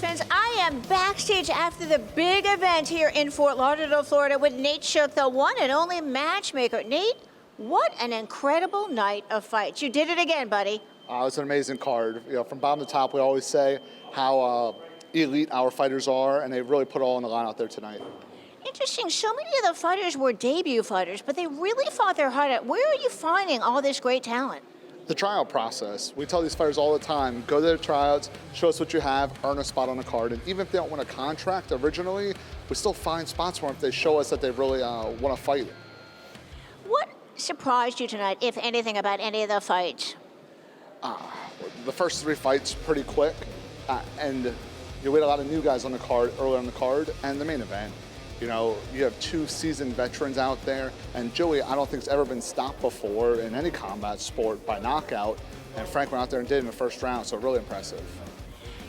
fans. I am backstage after the big event here in Fort Lauderdale, Florida with Nate Shook, the one and only matchmaker. Nate, what an incredible night of fights. You did it again, buddy. It was an amazing card. You know, from bottom to top, we always say how elite our fighters are, and they really put all on the line out there tonight. Interesting. So many of the fighters were debut fighters, but they really fought their heart out. Where are you finding all this great talent? The tryout process. We tell these fighters all the time, go to their tryouts, show us what you have, earn a spot on the card. And even if they don't win a contract originally, we still find spots for them if they show us that they really want to fight. What surprised you tonight, if anything, about any of the fights? The first three fights pretty quick, and we had a lot of new guys on the card, early on the card, and the main event. You know, you have two seasoned veterans out there, and Joey, I don't think, has ever been stopped before in any combat sport by knockout, and Frank went out there and did it in the first round, so really impressive.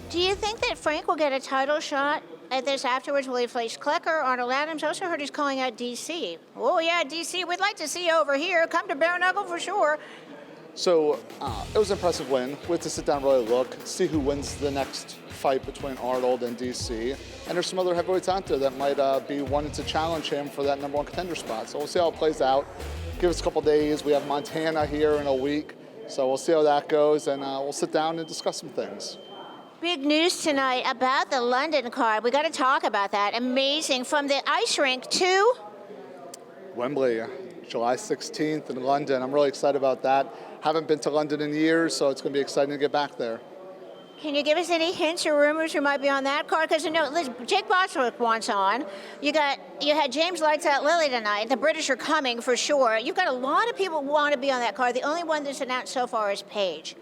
Do you think that Frank will get a title shot at this afterwards? Will he face Klecker, Arnold Adams? I also heard he's calling out DC. Oh yeah, DC, we'd like to see you over here. Come to Bare-Knuckle for sure. So it was an impressive win. We had to sit down and really look, see who wins the next fight between Arnold and DC. And there's some other heavyweights out there that might be wanting to challenge him for that #1 contender spot. So we'll see how it plays out. Give us a couple days. We have Montana here in a week. So we'll see how that goes, and we'll sit down and discuss some things. Big news tonight about the London card. We got to talk about that. Amazing. From the ice rink to Wembley, July 16th in London. I'm really excited about that. Haven't been to London in years, so it's going to be exciting to get back there. Can you give us any hints or rumors who might be on that card? Because Jake Bostwick wants on. You had James Lights Out Lilly tonight. The British are coming for sure. You've got a lot of people who want to be on that card. The only one that's announced so far is Paige.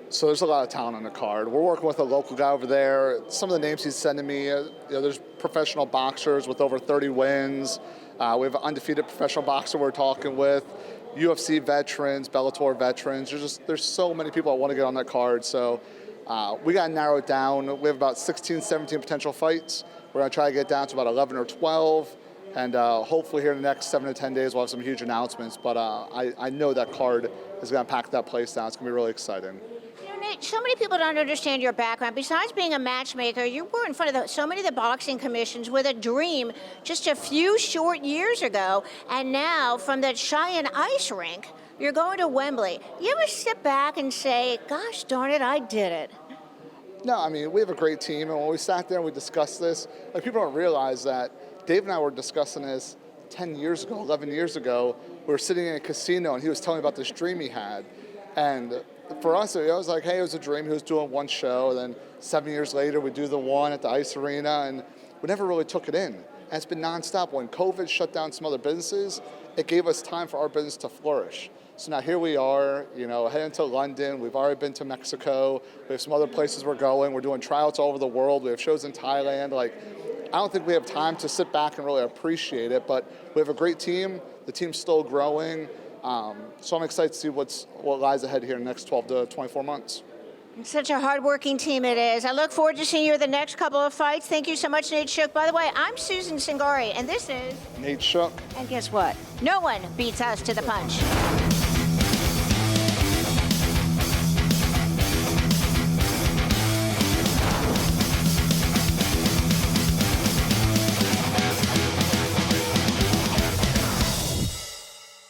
So there's a lot of talent on the card. We're working with a local guy over there. Some of the names he's sending me, there's professional boxers with over 30 wins. We have an undefeated professional boxer we're talking with. UFC veterans, Bellator veterans. There's so many people that want to get on that card. So we got to narrow it down. We have about 16, 17 potential fights. We're going to try to get down to about 11 or 12. And hopefully here in the next 7 to 10 days, we'll have some huge announcements. But I know that card is going to pack that place down. It's going to be really exciting. Nate, so many people don't understand your background. Besides being a matchmaker, you were in front of so many of the boxing commissions with a dream just a few short years ago. And now, from the Cheyenne ice rink, you're going to Wembley. You ever sit back and say, gosh darn it, I did it? No, I mean, we have a great team. And when we sat there and we discussed this, like, people don't realize that Dave and I were discussing this 10 years ago, 11 years ago. We were sitting in a casino, and he was telling me about this dream he had. And for us, it was like, hey, it was a dream. He was doing one show. Then 7 years later, we do the one at the ice arena, and we never really took it in. And it's been nonstop. When COVID shut down some other businesses, it gave us time for our business to flourish. So now here we are, heading to London. We've already been to Mexico. We have some other places we're going. We're doing tryouts all over the world. We have shows in Thailand. I don't think we have time to sit back and really appreciate it, but we have a great team. The team's still growing. So I'm excited to see what lies ahead here in the next 12 to 24 months. Such a hard-working team it is. I look forward to seeing you at the next couple of fights. Thank you so much, Nate Shook. By the way, I'm Susan Cingari, and this is Nate Shook. And guess what? No one beats us to the punch.